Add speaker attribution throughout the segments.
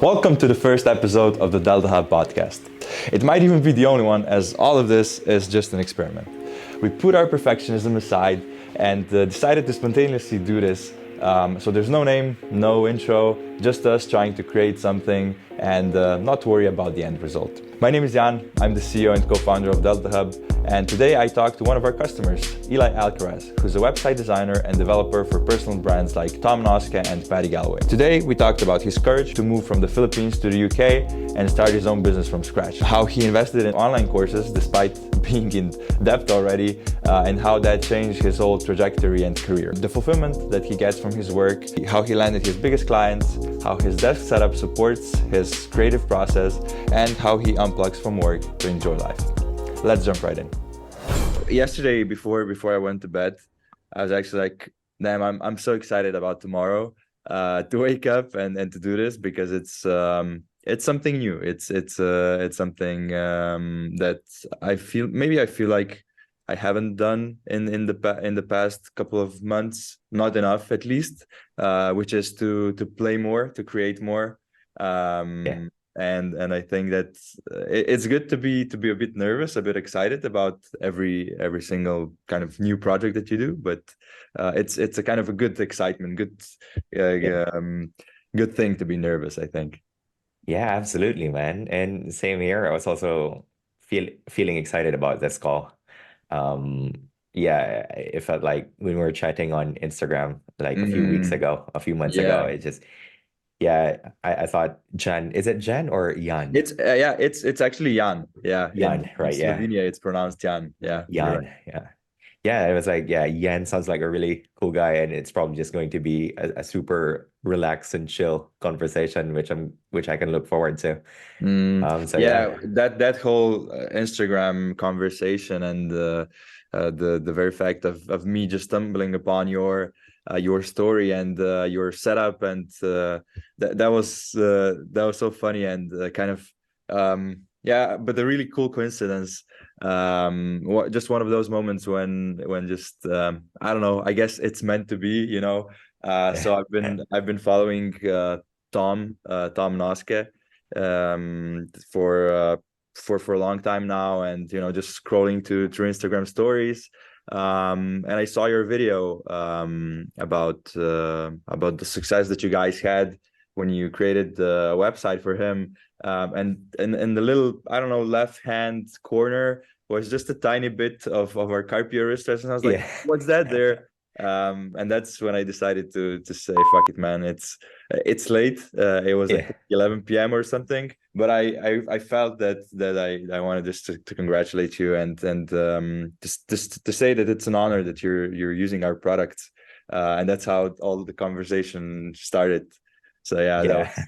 Speaker 1: Welcome to the first episode of the DeltaHub podcast. It might even be the only one, as all of this is just an experiment. We put our perfectionism aside and decided to spontaneously do this. So there's no name, no intro, just us trying to create something and not worry about the end result. My name is Jan, I'm the CEO and co-founder of DeltaHub, and today I talked to one of our customers, Eli Alcaraz, who's a website designer and developer for personal brands like Tom Noske and Patty Galloway. Today we talked about his courage to move from the Philippines to the UK and start his own business from scratch, how he invested in online courses despite being in debt already, and how that changed his whole trajectory and career. The fulfillment that he gets from his work, how he landed his biggest clients, how his desk setup supports his creative process, and how he unplugs from work to enjoy life. Let's jump right in. Yesterday, before I went to bed, I was actually like, damn, I'm so excited about tomorrow to wake up and to do this, because it's something new. It's something that I feel like I haven't done in the past couple of months, not enough at least, which is to play more, to create more. And I think that it's good to be a bit nervous, a bit excited about every single kind of new project that you do, but it's a kind of a good excitement, good thing to be nervous, I think.
Speaker 2: Yeah, absolutely, man. And same here. I was also feeling excited about this call. Um, yeah, it felt like when we were chatting on Instagram like a few weeks
Speaker 1: Mm,
Speaker 2: ago, a few months ago,
Speaker 1: yeah.
Speaker 2: it just I thought Jan, is it Jan or Jan?
Speaker 1: It's actually Jan. Yeah, in
Speaker 2: Jan, right? Yeah.
Speaker 1: Slovenia it's pronounced Jan. Yeah, you're right.
Speaker 2: Jan, yeah. Yeah, it was like, yeah, Jan sounds like a really cool guy, and it's probably just going to be a super relaxed and chill conversation, which I can look forward to. So
Speaker 1: Yeah,
Speaker 2: yeah.
Speaker 1: that whole Instagram conversation and the very fact of me just stumbling upon your story and your setup, and that was so funny and kind of yeah, but a really cool coincidence. Just one of those moments when just I don't know. I guess it's meant to be, you know. So I've been following Tom Noske for for a long time now, and just scrolling through Instagram stories, and I saw your video about the success that you guys had when you created the website for him, and in the little, I don't know, left hand corner was just a tiny bit of our carpio wristers, and I was like,
Speaker 2: Yeah.
Speaker 1: what's that there? And that's when I decided to say, fuck it, man. It's late. It was, I
Speaker 2: Yeah.
Speaker 1: think, 11 p.m. or something. But I felt that I wanted just to congratulate you and just to say that it's an honor that you're using our product, and that's how all the conversation started. So yeah,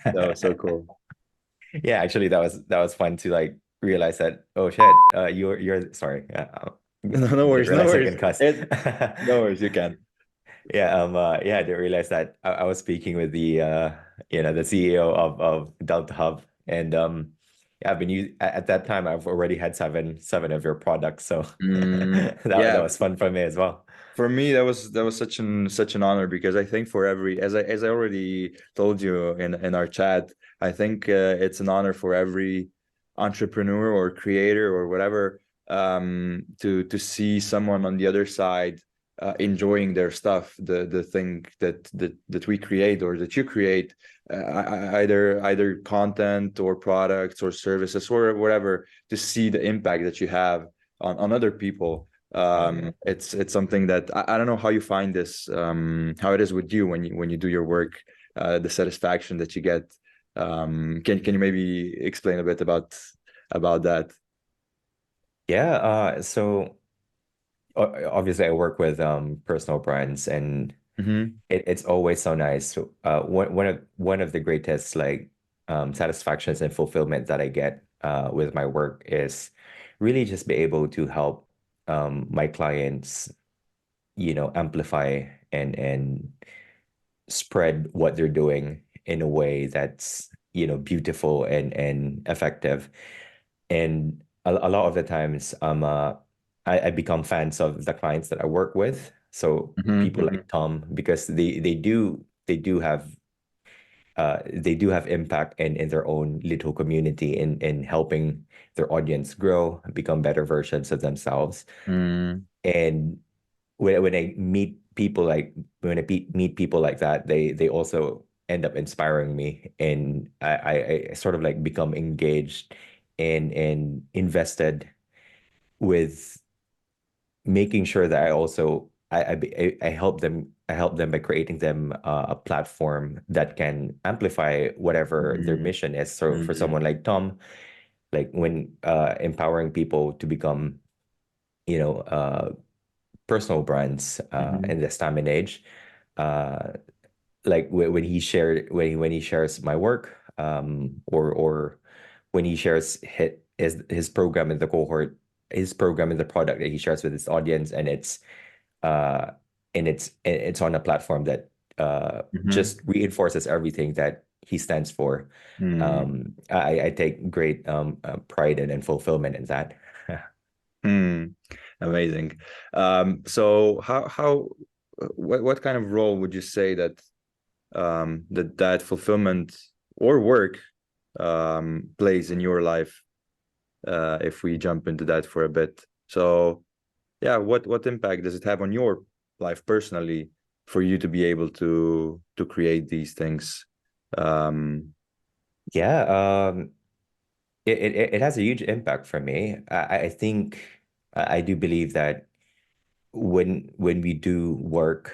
Speaker 1: that was so
Speaker 2: Yeah.
Speaker 1: cool.
Speaker 2: Yeah, actually that was fun to like realize that, oh shit, you're sorry.
Speaker 1: No
Speaker 2: Didn't
Speaker 1: worries, no
Speaker 2: realize I
Speaker 1: worries.
Speaker 2: can cuss.
Speaker 1: No worries, you can.
Speaker 2: Yeah, I didn't realize that I was speaking with the CEO of DeltaHub, and yeah, I've been at that time I've already had seven of your products, so that
Speaker 1: Yeah,
Speaker 2: was fun for me as well.
Speaker 1: for me that was such an honor, because I think for every, as I already told you in our chat, I think it's an honor for every entrepreneur or creator or whatever, to see someone on the other side enjoying their stuff, the thing that we create or that you create, either content or products or services or whatever, to see the impact that you have on other people. It's something that I don't know how you find this, how it is with you when you do your work, the satisfaction that you get. Can you maybe explain a bit about that?
Speaker 2: Yeah, so obviously I work with personal brands, and
Speaker 1: Mm-hmm.
Speaker 2: it's always so nice. So, one of the greatest like satisfactions and fulfillment that I get with my work is really just be able to help my clients, amplify and spread what they're doing in a way that's, beautiful and effective. And a lot of the times, I become fans of the clients that I work with. So
Speaker 1: Mm-hmm.
Speaker 2: people
Speaker 1: Mm-hmm.
Speaker 2: like Tom, because they do have they do have impact in their own little community in helping their audience grow, become better versions of themselves.
Speaker 1: Mm,
Speaker 2: And when I meet people like meet people like that, they also end up inspiring me, and I sort of like become engaged and invested with making sure that I also I help them by creating them a platform that can amplify whatever their
Speaker 1: mm,
Speaker 2: mission is. So for
Speaker 1: mm,
Speaker 2: someone like Tom, like when empowering people to become, you know, personal brands
Speaker 1: mhm,
Speaker 2: in this time and age, uh, like when he shared when he shares my work, or when he shares his program in the cohort, his program in the product that he shares with his audience, uh and it's on a platform that
Speaker 1: mhm,
Speaker 2: just reinforces everything that he stands for.
Speaker 1: mm,
Speaker 2: I take great pride and fulfillment in that.
Speaker 1: mm. Amazing. So how what kind of role would you say that that fulfillment or work plays in your life, if we jump into that for a bit? So yeah, what impact does it have on your life personally for you to be able to create these things? Um,
Speaker 2: Yeah, it has a huge impact for me. I think I do believe that when we do work,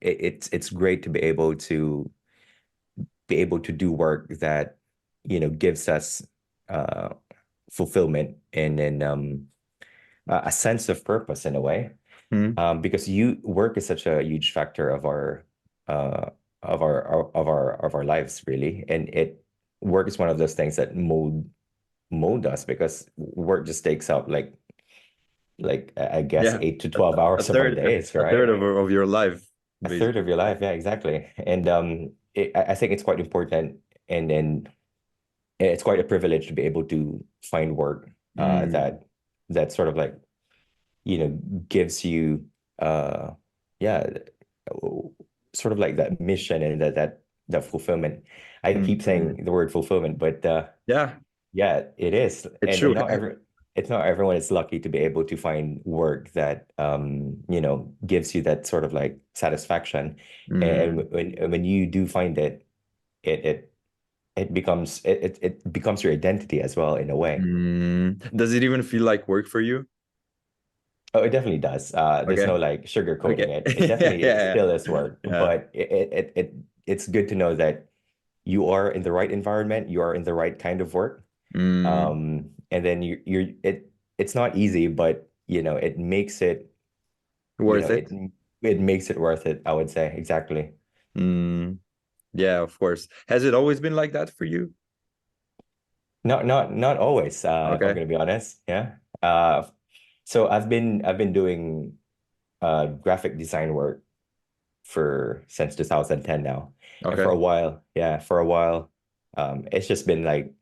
Speaker 2: it's great to be able to do work that, you know, gives us uh fulfillment and a sense of purpose in a way.
Speaker 1: mm,
Speaker 2: Because you work is such a huge factor uh of our lives, really. And it work is one of those things that mold us, because work just takes up like I guess
Speaker 1: yeah,
Speaker 2: 8 to 12 hours of our days,
Speaker 1: a third
Speaker 2: right?
Speaker 1: of your life,
Speaker 2: A third of
Speaker 1: basically.
Speaker 2: your life, yeah, exactly. And I think it's quite important, and it's quite a privilege to be able to find work
Speaker 1: Mm,
Speaker 2: that sort of like, you know, gives you uh yeah, sort of like that mission and that fulfillment. I keep
Speaker 1: mm.
Speaker 2: saying the word fulfillment, but
Speaker 1: Yeah,
Speaker 2: yeah, it is.
Speaker 1: it's
Speaker 2: And
Speaker 1: true.
Speaker 2: not it's not everyone is lucky to be able to find work that you know, gives you that sort of like satisfaction. And
Speaker 1: Mm,
Speaker 2: when you do find it, it it it becomes your identity as well, in a way.
Speaker 1: mm. Does it even feel like work for you?
Speaker 2: Oh, it definitely does. There's
Speaker 1: Okay,
Speaker 2: no like sugarcoating
Speaker 1: okay.
Speaker 2: it. It
Speaker 1: Yeah,
Speaker 2: definitely
Speaker 1: yeah,
Speaker 2: still is work,
Speaker 1: yeah.
Speaker 2: but it's good to know that you are in the right environment, you are in the right kind of work.
Speaker 1: Mm,
Speaker 2: And then it's not easy, but you know, it makes it, you know,
Speaker 1: worth it.
Speaker 2: it makes it worth it, I would say. Exactly.
Speaker 1: Mm, yeah, of course. Has it always been like that for you?
Speaker 2: Not always, if I'm
Speaker 1: Okay,
Speaker 2: gonna be honest. Yeah. So I've been doing graphic design work for since 2010 now. And for
Speaker 1: okay.
Speaker 2: a while, yeah, for a while, it's just been like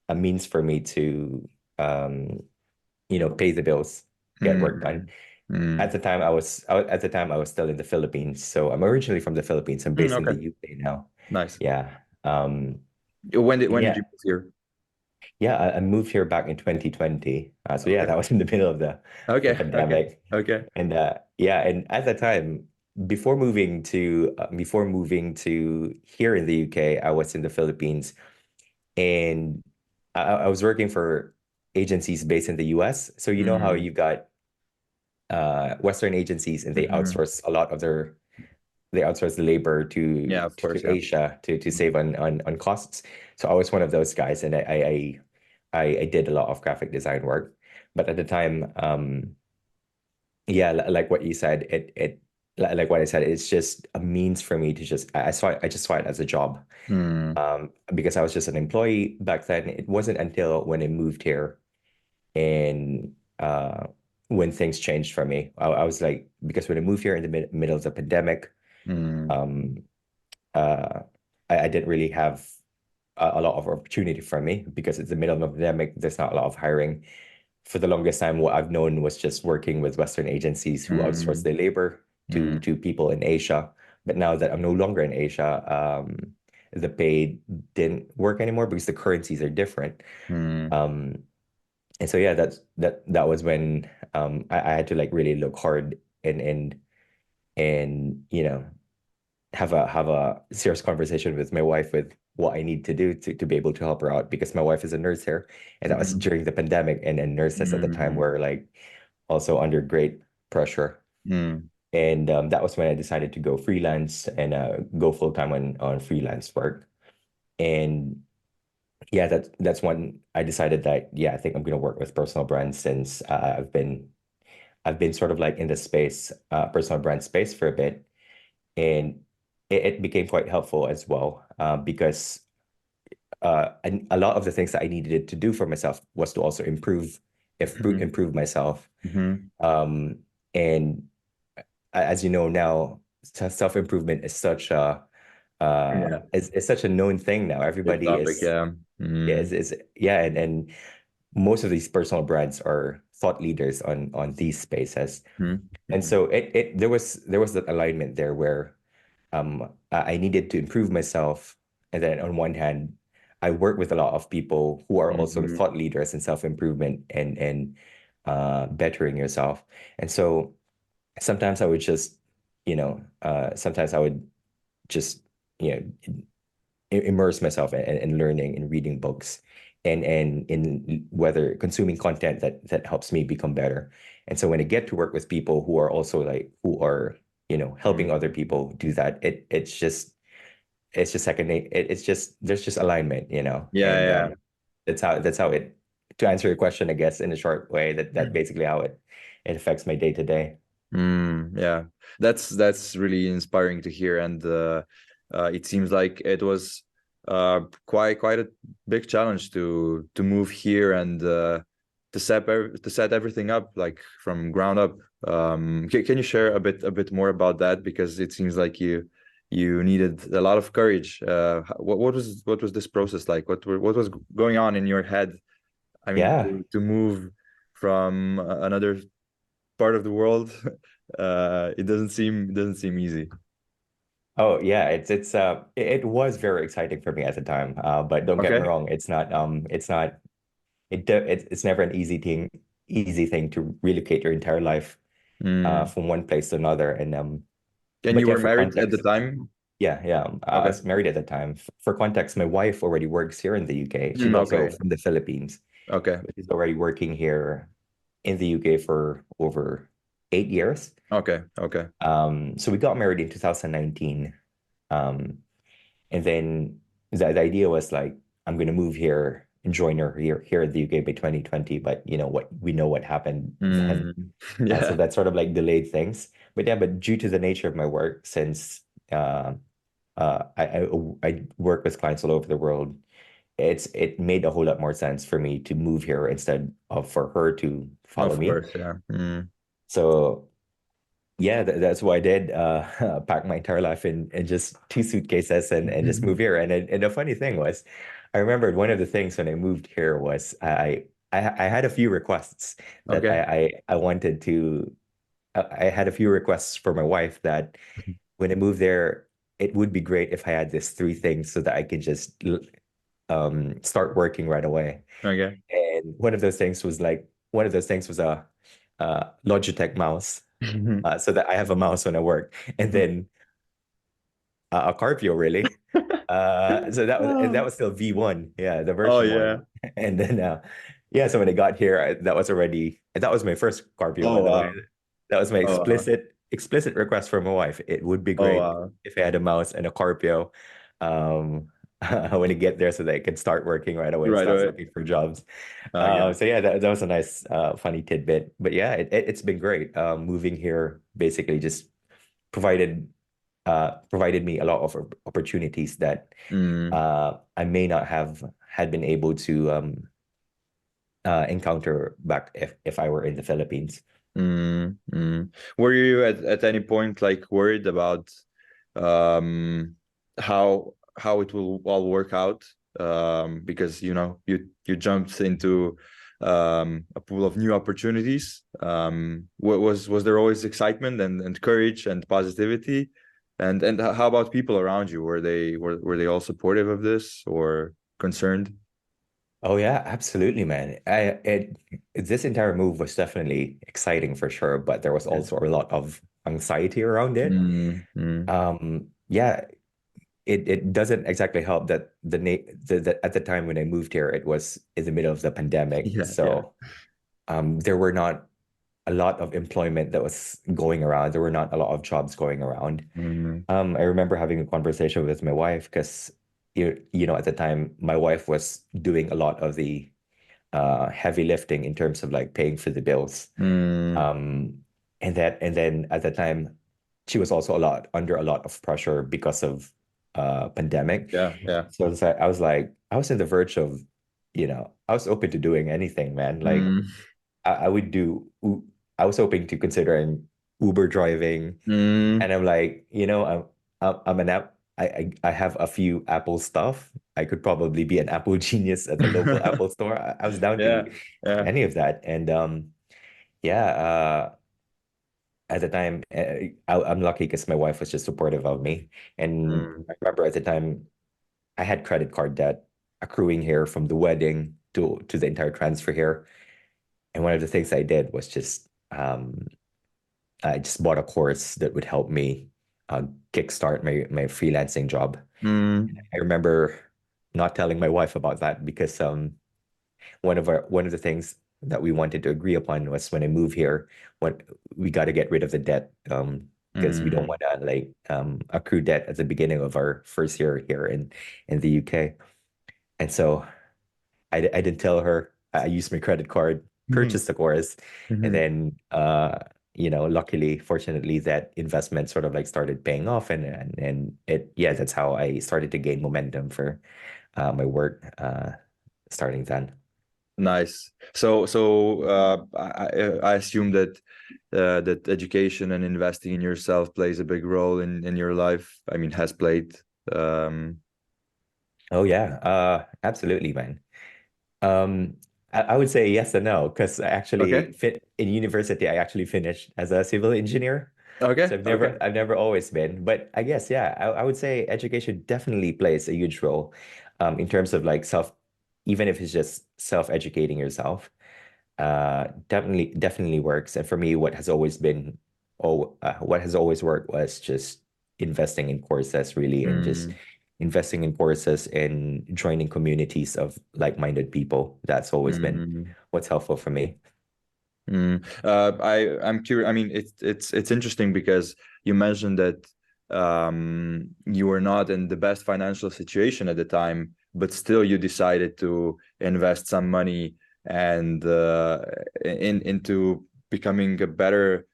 Speaker 2: a means for me to um, you know, pay the bills, get work done.
Speaker 1: Mm,
Speaker 2: At
Speaker 1: mm,
Speaker 2: the time at the time I was still in the Philippines. So I'm originally from the Philippines. I'm based in
Speaker 1: okay.
Speaker 2: the UK now.
Speaker 1: Nice.
Speaker 2: Yeah.
Speaker 1: When did
Speaker 2: Yeah.
Speaker 1: you move here?
Speaker 2: Yeah, I moved here back in 2020. So yeah,
Speaker 1: Okay.
Speaker 2: that was in the middle of the
Speaker 1: Okay. Okay.
Speaker 2: pandemic.
Speaker 1: Okay.
Speaker 2: And yeah, and at the time, before moving to here in the UK, I was in the Philippines, and I was working for agencies based in the US. So you know how
Speaker 1: Mm,
Speaker 2: you've got Western agencies, and
Speaker 1: hmm.
Speaker 2: they outsource the labor
Speaker 1: Yeah, of course.
Speaker 2: to
Speaker 1: Yeah.
Speaker 2: Asia to
Speaker 1: Mm,
Speaker 2: save on costs. So I was one of those guys, and I did a lot of graphic design work. But at the time, yeah, like what you said, like what I said, it's just a means for me to just I just saw it as a job.
Speaker 1: mm,
Speaker 2: Because I was just an employee back then. It wasn't until when I moved here, and when things changed for me. I was like, because when I moved here in the middle of the pandemic,
Speaker 1: mm,
Speaker 2: um, uh, I didn't really have a lot of opportunity for me, because it's the middle of the pandemic. There's not a lot of hiring. For the longest time, what I've known was just working with Western agencies who outsource
Speaker 1: mm,
Speaker 2: their labor
Speaker 1: mm,
Speaker 2: to people in Asia. But now that I'm no longer in Asia, the pay didn't work anymore because the currencies are different.
Speaker 1: Mm.
Speaker 2: Um, and so yeah, that was when I had to like really look hard and have a serious conversation with my wife with what I need to do to be able to help her out because my wife is a nurse here, and that was
Speaker 1: Mhm.
Speaker 2: during the pandemic, and nurses at the time
Speaker 1: Mm.
Speaker 2: were like also under great pressure.
Speaker 1: Mm.
Speaker 2: And that was when I decided to go freelance and go full time on freelance work. And yeah, that's when I decided that yeah, I think I'm gonna work with personal brands since I've been sort of like in the space, personal brand space for a bit, and it became quite helpful as well because and a lot of the things that I needed to do for myself was to also
Speaker 1: Mhm.
Speaker 2: improve myself.
Speaker 1: Mhm.
Speaker 2: Um, and as you know now, self improvement is such a
Speaker 1: Yeah,
Speaker 2: is such a known thing now.
Speaker 1: big
Speaker 2: Everybody
Speaker 1: topic.
Speaker 2: is
Speaker 1: Yeah.
Speaker 2: yeah
Speaker 1: Mm.
Speaker 2: is yeah, and most of these personal brands are thought leaders on these spaces.
Speaker 1: Mhm.
Speaker 2: And
Speaker 1: Mhm.
Speaker 2: so it there was that alignment there where I needed to improve myself. And then on one hand, I work with a lot of people who are also
Speaker 1: Mhm.
Speaker 2: thought leaders in self-improvement and bettering yourself. And so sometimes I would just, sometimes I would just, you know, immerse myself in learning and reading books and in whether consuming content that helps me become better. And so when I get to work with people who are also like who are helping other
Speaker 1: Mhm.
Speaker 2: people do that, it's just second it's just there's just alignment,
Speaker 1: Yeah,
Speaker 2: and
Speaker 1: yeah.
Speaker 2: that's how it to answer your question, I guess, in a short way, that basically how it affects my day to day.
Speaker 1: Yeah, that's really inspiring to hear, and it seems like it was quite a big challenge to move here and to set everything up like from ground up. Can you share a bit more about that because it seems like you needed a lot of courage. What was this process like? What was going on in your head? I mean,
Speaker 2: Yeah.
Speaker 1: to move from another part of the world, it doesn't seem easy.
Speaker 2: Oh yeah, it was very exciting for me at the time. But don't get me
Speaker 1: Okay.
Speaker 2: wrong, it's never an easy thing to relocate your entire life
Speaker 1: Mm.
Speaker 2: from one place to another. And
Speaker 1: And
Speaker 2: but
Speaker 1: you
Speaker 2: yeah,
Speaker 1: were
Speaker 2: for
Speaker 1: married at the
Speaker 2: context,
Speaker 1: time?
Speaker 2: yeah, I
Speaker 1: Okay.
Speaker 2: was married at the time. For context, my wife already works here in the UK. She's also
Speaker 1: Okay.
Speaker 2: from the Philippines,
Speaker 1: Okay.
Speaker 2: but she's already working here in the UK for over 8 years.
Speaker 1: Okay. Okay.
Speaker 2: So we got married in 2019. Um, and then the idea was like, I'm gonna move here and join her here in the UK by 2020. But we know what happened then.
Speaker 1: Mm.
Speaker 2: So
Speaker 1: Yeah.
Speaker 2: that sort of like delayed things. But yeah, but due to the nature of my work, since I work with clients all over the world, it made a whole lot more sense for me to move here instead of for her to follow
Speaker 1: Of
Speaker 2: me.
Speaker 1: course. Yeah. Mm.
Speaker 2: So yeah, that's what I did. Pack my entire life in just two suitcases and just move here. And the funny thing was, I remembered one of the things when I moved here was I had a few requests that
Speaker 1: Okay.
Speaker 2: I wanted to. I had a few requests for my wife that when I moved there, it would be great if I had these three things so that I could just start working right away.
Speaker 1: Okay.
Speaker 2: And one of those things was a Logitech mouse, so that I have a mouse when I work, and then a Carpio really. And that was still V1, yeah, the
Speaker 1: Oh
Speaker 2: version
Speaker 1: yeah.
Speaker 2: one. And then yeah, so when I got here, that was my first Carpio, by
Speaker 1: Oh
Speaker 2: the way.
Speaker 1: wow.
Speaker 2: That was my
Speaker 1: Oh wow.
Speaker 2: explicit request from my wife. It would be
Speaker 1: Oh
Speaker 2: great
Speaker 1: wow.
Speaker 2: if I had a mouse and a Carpio um when I get there so that I can start working right away and
Speaker 1: Right
Speaker 2: start
Speaker 1: away.
Speaker 2: looking for jobs.
Speaker 1: Okay.
Speaker 2: So yeah, that was a nice funny tidbit. But yeah, it's been great. Moving here basically just provided provided me a lot of opportunities that
Speaker 1: Mm.
Speaker 2: I may not have had been able to encounter back if I were in the Philippines.
Speaker 1: Mm. Mm. Were you at any point like worried about um how it will all work out? Because you jumped into a pool of new opportunities. Was there always excitement and courage and positivity? And how about people around you? Were they all supportive of this or concerned?
Speaker 2: Oh yeah, absolutely, man. This entire move was definitely exciting for sure, but there was
Speaker 1: Yeah.
Speaker 2: also a lot of anxiety around it.
Speaker 1: Mm, mm.
Speaker 2: Yeah, it doesn't exactly help that at the time when I moved here, it was in the middle of the pandemic.
Speaker 1: Yeah, yeah.
Speaker 2: So there were not a lot of employment that was going around. There were not a lot of jobs going around.
Speaker 1: Mm,
Speaker 2: I remember having a conversation with my wife because you know, at the time my wife was doing a lot of the heavy lifting in terms of like paying for the bills.
Speaker 1: mm.
Speaker 2: Um, and then at the time she was also under a lot of pressure because of pandemic.
Speaker 1: Yeah, yeah.
Speaker 2: So I was on the verge of, you know, I was open to doing anything, man. Like
Speaker 1: Mm,
Speaker 2: I would do I was hoping to considering Uber driving,
Speaker 1: mm.
Speaker 2: and I'm like, you know, I'm an app. I have a few Apple stuff. I could probably be an Apple genius at the local Apple store. I was down
Speaker 1: Yeah,
Speaker 2: to
Speaker 1: yeah.
Speaker 2: any of that. And yeah, at the time, I'm lucky because my wife was just supportive of me. And
Speaker 1: Mm,
Speaker 2: I remember at the time, I had credit card debt accruing here from the wedding to the entire transfer here. And one of the things I did was just I just bought a course that would help me kickstart my freelancing job.
Speaker 1: mm,
Speaker 2: I remember not telling my wife about that because one of the things that we wanted to agree upon was when I move here, what we got to get rid of the debt because we don't
Speaker 1: mm.
Speaker 2: want to like accrue debt at the beginning of our first year here in the UK. And so I didn't tell her. I used my credit card,
Speaker 1: Mhm,
Speaker 2: purchased the course, and
Speaker 1: mhm.
Speaker 2: then you know, luckily, fortunately, that investment sort of like started paying off, and it yeah, that's how I started to gain momentum for my work starting then.
Speaker 1: Nice. I assume that that education and investing in yourself plays a big role in your life. I mean, has played. Um,
Speaker 2: Oh yeah, absolutely, man. Um, I would say yes and no because I actually
Speaker 1: okay.
Speaker 2: fit in university. I actually finished as a civil engineer. So
Speaker 1: Okay. Okay.
Speaker 2: I've never always been, but I guess, yeah, I would say education definitely plays a huge role, in terms of like even if it's just self-educating yourself, definitely works. And for me, what has always worked was just investing in courses really, and just
Speaker 1: Mm,
Speaker 2: investing in courses and joining communities of like-minded people. That's always been
Speaker 1: mm.
Speaker 2: what's helpful for me.
Speaker 1: I'm curious. I mean, it's interesting because you mentioned that you were not in the best financial situation at the time, but still you decided to invest some money and into becoming a better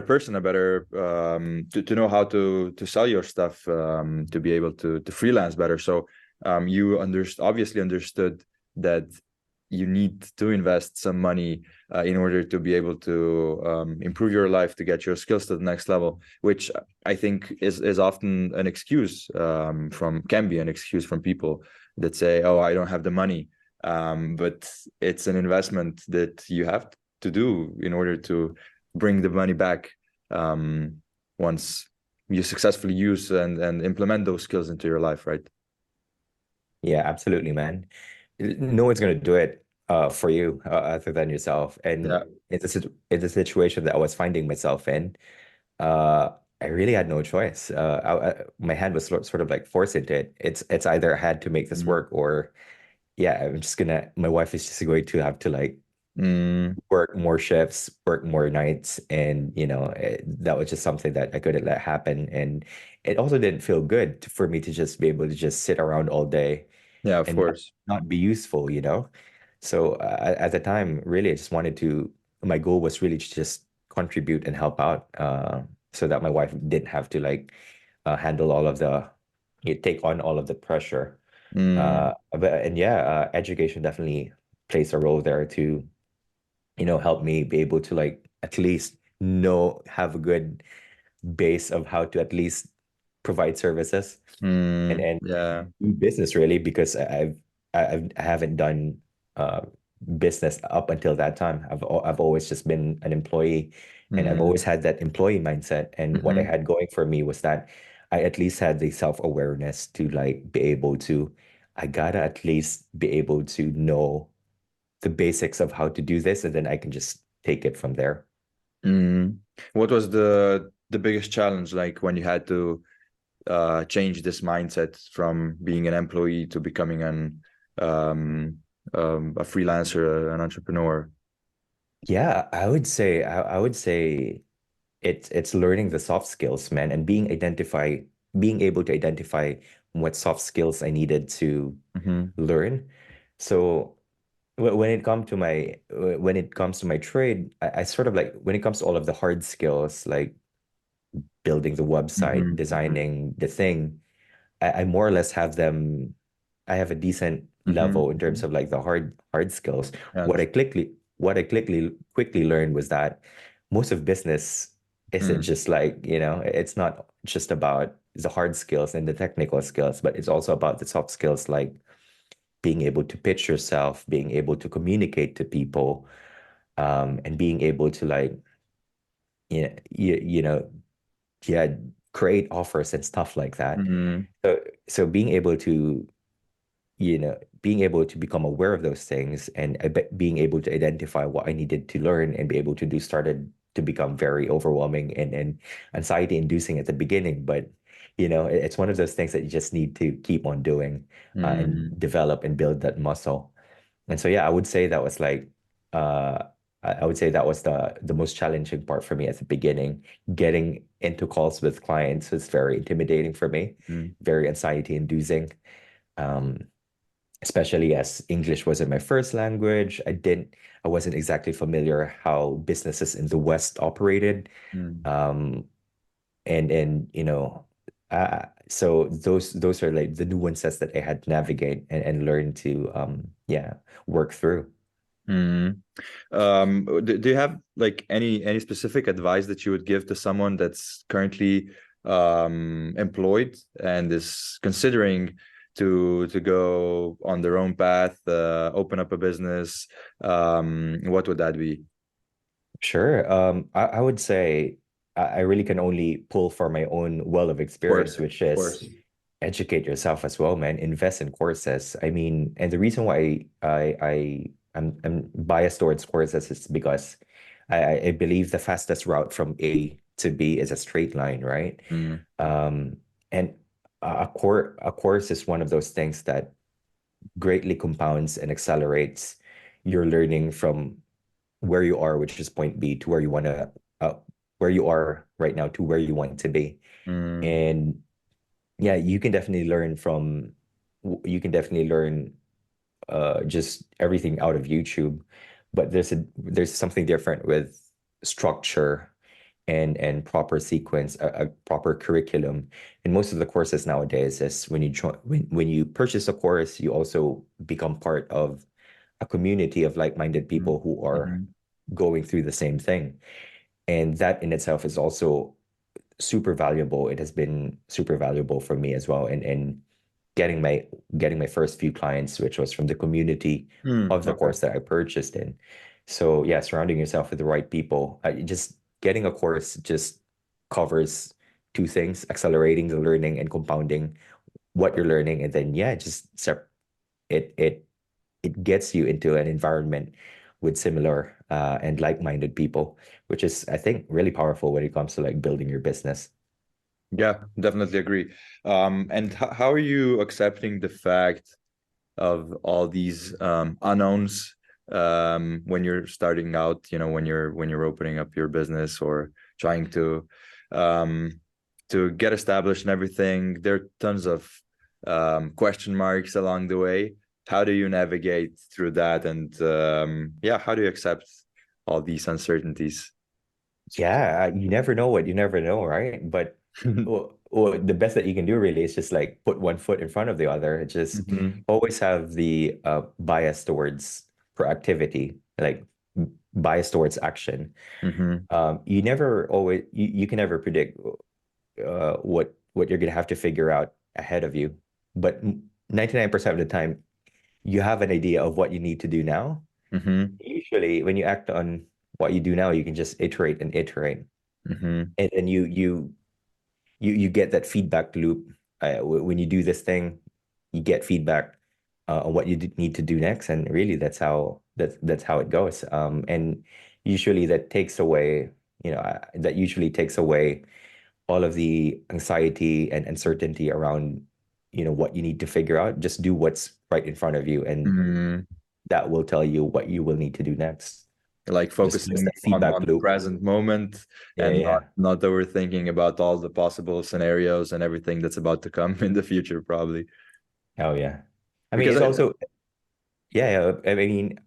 Speaker 1: person, a better to know how to sell your stuff, to be able to freelance better. So you obviously understood that you need to invest some money in order to be able to improve your life, to get your skills to the next level, which I think is often an excuse can be an excuse from people that say, "Oh, I don't have the money," but it's an investment that you have to do in order to bring the money back once you successfully use and implement those skills into your life, right?
Speaker 2: Yeah, absolutely, man. No one's gonna do it for you other than yourself. And
Speaker 1: Yeah.
Speaker 2: it's a situation that I was finding myself in. Uh, I really had no choice. My hand was sort of like forced into it. It's either I had to make this
Speaker 1: Mm,
Speaker 2: work, or yeah, I'm just gonna. My wife is just going to have to like
Speaker 1: mm,
Speaker 2: work more shifts, work more nights, and you know, that was just something that I couldn't let happen. And it also didn't feel good for me to just be able to just sit around all day
Speaker 1: yeah, of
Speaker 2: and
Speaker 1: course.
Speaker 2: not be useful, you know? So at the time, really, I just wanted to, my goal was really to just contribute and help out, so that my wife didn't have to like handle all of take on all of the pressure.
Speaker 1: Mm,
Speaker 2: And yeah, education definitely plays a role there to, you know, help me be able to like at least have a good base of how to at least provide services and
Speaker 1: yeah.
Speaker 2: do business really, because I haven't done uh business up until that time. I've always just been an employee, And I've always had that employee mindset. And what I
Speaker 1: Mm-hmm.
Speaker 2: had going for me was that I at least had the self-awareness to like be able to, I gotta at least be able to know the basics of how to do this, and then I can just take it from there.
Speaker 1: Mm. What was the biggest challenge like when you had to change this mindset from being an employee to becoming um, a freelancer, an entrepreneur?
Speaker 2: Yeah, I would say it's learning the soft skills, man, and being able to identify what soft skills I needed to
Speaker 1: Mm-hmm.
Speaker 2: learn. So when it comes to my trade, I sort of like when it comes to all of the hard skills like building the website,
Speaker 1: Mm-hmm.
Speaker 2: designing the thing, I more or less have them. I have a decent level in terms
Speaker 1: Mm-hmm.
Speaker 2: of like the hard skills.
Speaker 1: I
Speaker 2: What I
Speaker 1: understand.
Speaker 2: quickly learned was that most of business isn't
Speaker 1: Mm.
Speaker 2: just like, it's not just about the hard skills and the technical skills, but it's also about the soft skills like being able to pitch yourself, being able to communicate to people, and being able to like, you know, yeah, create offers and stuff like that.
Speaker 1: Mm-hmm.
Speaker 2: So being able to become aware of those things and being able to identify what I needed to learn and be able to do started to become very overwhelming and anxiety inducing at the beginning. But it's one of those things that you just need to keep on doing, and
Speaker 1: Mm-hmm.
Speaker 2: develop and build that muscle. And so yeah, I would say that was like uh I would say that was the most challenging part for me at the beginning. Getting into calls with clients was very intimidating for me, very anxiety inducing. Um, Especially as English wasn't my first language. I wasn't exactly familiar how businesses in the West operated.
Speaker 1: Mm-hmm.
Speaker 2: Um, and so those are like the nuances that I had to navigate and learn to work through.
Speaker 1: Mm-hmm. Do you have like any specific advice that you would give to someone that's currently employed and is considering to go on their own path, open up a business? What would that be?
Speaker 2: Sure. I would say I really can only pull for my own well of
Speaker 1: Of course,
Speaker 2: experience, which
Speaker 1: of
Speaker 2: is
Speaker 1: course.
Speaker 2: educate yourself as well, man. Invest in courses. I mean, and the reason why I'm biased towards courses is because I believe the fastest route from A to B is a straight line, right?
Speaker 1: Mm,
Speaker 2: And a course is one of those things that greatly compounds and accelerates your learning from where you are, which is point B, to uh, where you are right now to where you want to be.
Speaker 1: mm,
Speaker 2: And yeah, you can definitely learn just everything out of YouTube, but there's something different with structure and proper sequence, a proper curriculum. And most of the courses nowadays is when you purchase a course, you also become part of a community of like-minded
Speaker 1: mm,
Speaker 2: people who are
Speaker 1: mhm,
Speaker 2: going through the same thing. And that in itself is also super valuable. It has been super valuable for me as well. And getting my first few clients, which was from the community of the
Speaker 1: okay.
Speaker 2: course that I purchased in. So yeah, surrounding yourself with the right people. Just getting a course just covers two things: accelerating the learning and compounding what you're learning. And then yeah, it it it gets you into an environment with similar and like-minded people, which is, I think, really powerful when it comes to like building your business.
Speaker 1: Yeah, definitely agree. And how are you accepting the fact of all these unknowns when you're starting out, when you're opening up your business or trying um, to get established and everything? There are tons of question marks along the way. How do you navigate through that? And yeah, how do you accept all these uncertainties?
Speaker 2: Yeah, you never know what you never know, right? But the best that you can do really is just like put one foot in front of the other. Just
Speaker 1: Hmm.
Speaker 2: always have the bias towards proactivity, like bias towards action.
Speaker 1: Hmm.
Speaker 2: You can never predict what you're gonna have to figure out ahead of you. But 99% of the time, you have an idea of what you need to do now.
Speaker 1: Hmm.
Speaker 2: Usually, when you act on what you do now, you can just iterate and iterate,
Speaker 1: Mm-hmm.
Speaker 2: and then you get that feedback loop. When you do this thing, you get feedback on what you need to do next, and really that's how it goes. And usually that takes away, that usually takes away all of the anxiety and uncertainty around, what you need to figure out. Just do what's right in front of you, and
Speaker 1: Mm-hmm.
Speaker 2: that will tell you what you will need to do next.
Speaker 1: Like
Speaker 2: Just
Speaker 1: focusing
Speaker 2: that feedback
Speaker 1: on the
Speaker 2: loop.
Speaker 1: present moment
Speaker 2: Yeah,
Speaker 1: and
Speaker 2: yeah.
Speaker 1: not overthinking about all the possible scenarios and everything that's about to come in the future, probably.
Speaker 2: Oh yeah. I mean,
Speaker 1: Because
Speaker 2: it's
Speaker 1: I,
Speaker 2: also, yeah, I mean,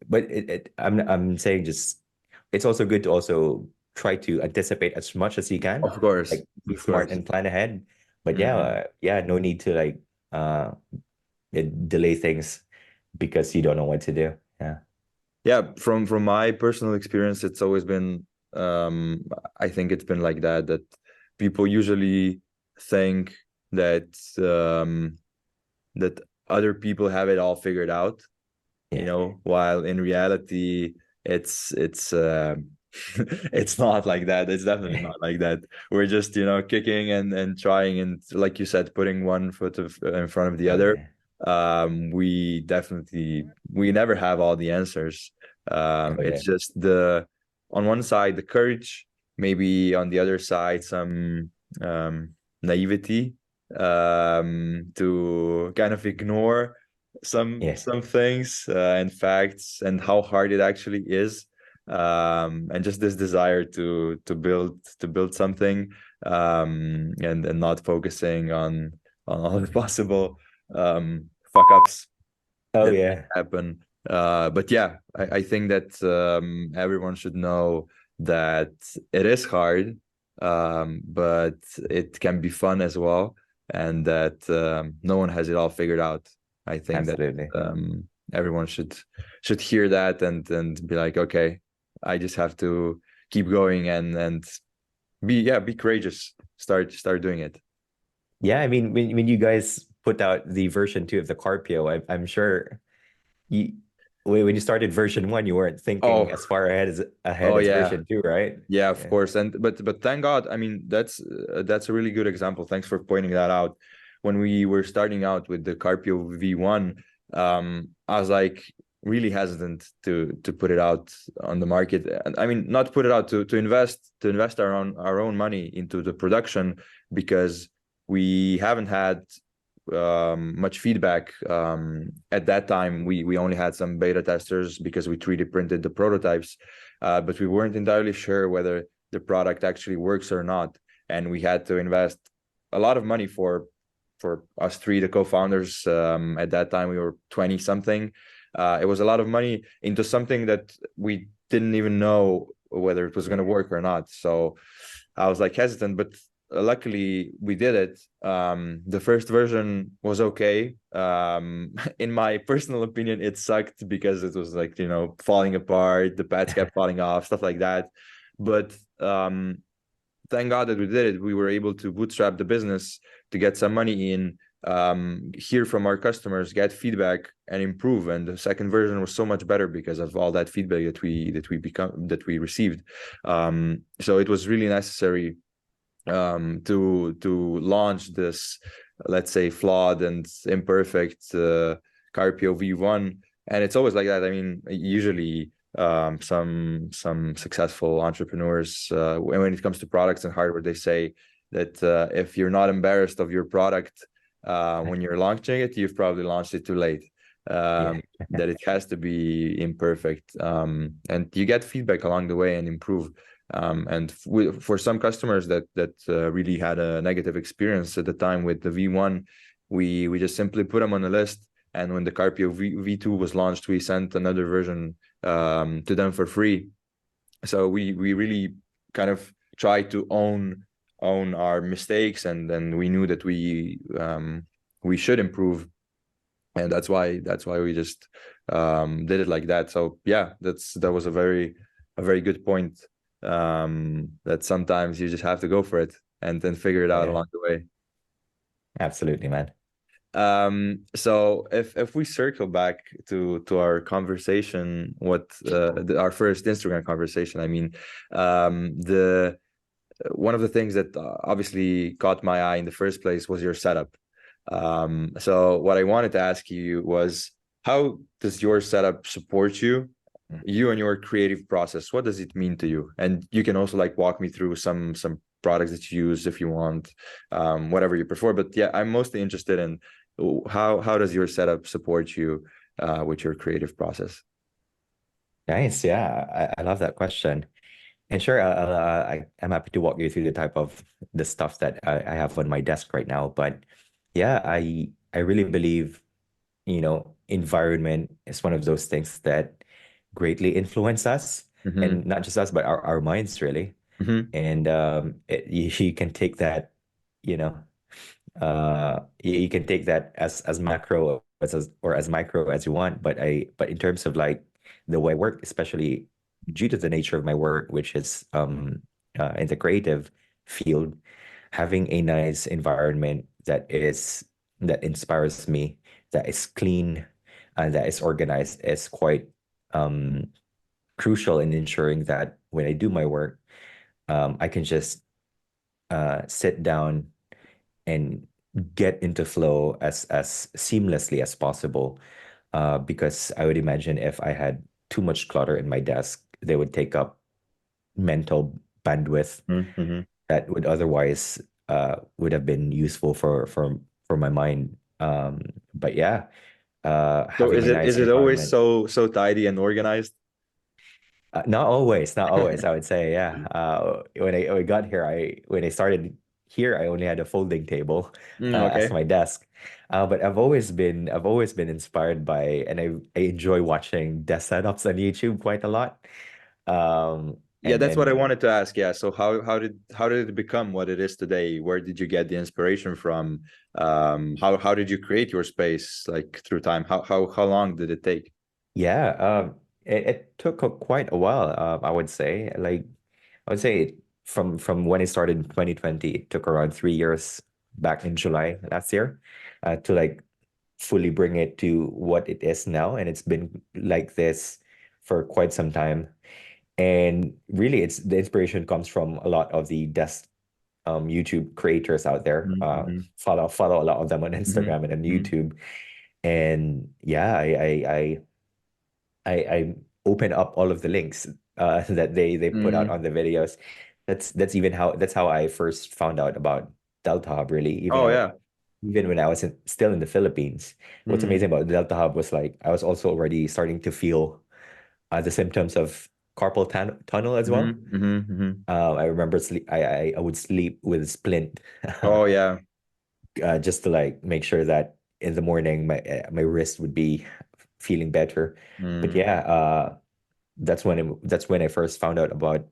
Speaker 2: but I'm saying, just it's also good to also try to anticipate as much as you can, like be
Speaker 1: of
Speaker 2: smart
Speaker 1: course.
Speaker 2: and plan ahead. But yeah,
Speaker 1: Mhm.
Speaker 2: no need to like delay things because you don't know what to do. Yeah.
Speaker 1: Yeah, from my personal experience, it's always been, um, I think it's been like that, that people usually think that that other people have it all figured out,
Speaker 2: Yeah.
Speaker 1: while in reality it's it's not like that. It's definitely not like that. We're just, kicking and trying, and like you said, putting one foot in front of the
Speaker 2: Oh
Speaker 1: other.
Speaker 2: yeah.
Speaker 1: We never have all the answers.
Speaker 2: Oh yeah.
Speaker 1: It's just on one side the courage, maybe on the other side some um naivety, to kind of ignore
Speaker 2: Yeah.
Speaker 1: some things and facts and how hard it actually is, and just this desire to build something, and not focusing on all the possible fuck ups
Speaker 2: Oh
Speaker 1: that may
Speaker 2: yeah.
Speaker 1: happen. But yeah, I think that everyone should know that it is hard, but it can be fun as well, and that no one has it all figured out. I think that
Speaker 2: Absolutely.
Speaker 1: everyone should hear that and be like, okay, I just have to keep going and be courageous. Start doing it.
Speaker 2: Yeah, I mean, when you guys put out the version 2 of the Carpio, I'm sure you when you started version 1, you weren't thinking
Speaker 1: Oh,
Speaker 2: as far ahead
Speaker 1: oh
Speaker 2: as
Speaker 1: yeah.
Speaker 2: version 2, right?
Speaker 1: Yeah, of
Speaker 2: Yeah.
Speaker 1: course. And but thank God. I mean, that's a really good example. Thanks for pointing that out. When we were starting out with the Carpio V1, I was like really hesitant to put it out on the market. And I mean, not put it out to invest our own money into the production, because we haven't had much feedback. At that time, we only had some beta testers because we 3D printed the prototypes, but we weren't entirely sure whether the product actually works or not. And we had to invest a lot of money for us three, the co-founders. At that time, we were 20 something. It was a lot of money into something that we didn't even know whether it was going to
Speaker 2: Yeah.
Speaker 1: work or not. So I was like hesitant, but luckily we did it. The first version was okay. In my personal opinion, it sucked because it was like, falling apart, the pads kept falling off, stuff like that. But thank God that we did it. We were able to bootstrap the business, to get some money in, hear from our customers, get feedback, and improve. And the second version was so much better because of all that feedback that we received. So it was really necessary to launch this, let's say, flawed and imperfect Carpio V1. And it's always like that. I mean, usually some successful entrepreneurs, when it comes to products and hardware, they say that if you're not embarrassed of your product when you're launching it, you've probably launched it too late.
Speaker 2: Yeah.
Speaker 1: That it has to be imperfect, and you get feedback along the way and improve. And for some customers that really had a negative experience at the time with the V1, we just simply put them on the list. And when the Carpio V2 was launched, we sent another version to them for free. So we really kind of tried to own our mistakes, and then we knew that we should improve, and that's why we just did it like that. So yeah, that was a very good point, that sometimes you just have to go for it and then figure it
Speaker 2: Oh
Speaker 1: out
Speaker 2: yeah.
Speaker 1: along the way.
Speaker 2: Absolutely, man.
Speaker 1: So if we circle back to our conversation, our first Instagram conversation, I mean, the one of the things that obviously caught my eye in the first place was your setup. So what I wanted to ask you was, how does your setup support you and your creative process? What does it mean to you? And you can also like walk me through some products that you use if you want, whatever you prefer. But yeah, I'm mostly interested in how does your setup support you with your creative process?
Speaker 2: Nice. Yeah, I love that question. And sure, I'm happy to walk you through the stuff that I have on my desk right now. But yeah, I really believe, environment is one of those things that greatly influence us,
Speaker 1: Mm-hmm.
Speaker 2: and not just us, but our minds really.
Speaker 1: Mm-hmm.
Speaker 2: And you can take that, you know, you can take that as macro or as micro as you want. But in terms of like the way I work, especially due to the nature of my work, which is in the creative field, having a nice environment that inspires me, that is clean and that is organized is quite um crucial in ensuring that when I do my work, I can just sit down and get into flow as seamlessly as possible. Because I would imagine if I had too much clutter in my desk, they would take up mental bandwidth
Speaker 1: Mm-hmm.
Speaker 2: that would otherwise would have been useful for my mind. But yeah,
Speaker 1: So
Speaker 2: having
Speaker 1: is
Speaker 2: a
Speaker 1: it
Speaker 2: nice
Speaker 1: is it always
Speaker 2: environment.
Speaker 1: so tidy and organized?
Speaker 2: Not always, I would say. Yeah. When I got here, when I started here, I only had a folding table as
Speaker 1: Okay.
Speaker 2: my desk. But I've always been inspired by, and I enjoy watching desk setups on YouTube quite a lot.
Speaker 1: Yeah, that's what I
Speaker 2: And
Speaker 1: wanted to ask. Yeah. So how did it become what it is today? Where did you get the inspiration from? How did you create your space like through time? How long did it take?
Speaker 2: yeah, it took quite a while. I would say, I would say from when it started in 2020, it took around 3 years back in July last year, to like fully bring it to what it is now. And it's been like this for quite some time. And really, it's the inspiration comes from a lot of the desk YouTube creators out there.
Speaker 1: Mm-hmm.
Speaker 2: Follow a lot of them on
Speaker 1: Mm-hmm.
Speaker 2: Instagram and on
Speaker 1: Mm-hmm.
Speaker 2: YouTube. And yeah, I open up all of the links that they put out
Speaker 1: Mm-hmm.
Speaker 2: on the videos. That's how I first found out about DeltaHub, really,
Speaker 1: Oh yeah.
Speaker 2: even when I was still in the Philippines. What's
Speaker 1: Mm-hmm.
Speaker 2: amazing about DeltaHub was like I was also already starting to feel the symptoms of tunnel as well.
Speaker 1: Mm-hmm. Mm-hmm.
Speaker 2: I remember I would sleep with a splint,
Speaker 1: Oh yeah.
Speaker 2: just to like make sure that in the morning my wrist would be feeling better. But
Speaker 1: Mm.
Speaker 2: yeah, that's when I first found out about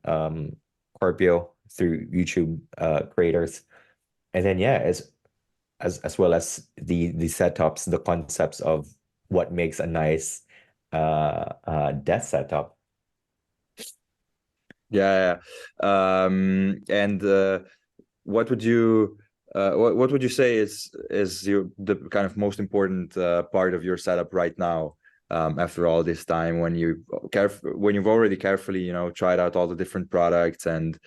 Speaker 2: Scorpio through YouTube creators. And then yeah, as well as the setups, the concepts of what makes a nice desk setup.
Speaker 1: Yeah, yeah. And what would you what would you say is the kind of most important part of your setup right now, after all this time, when you've already carefully tried out all the different products and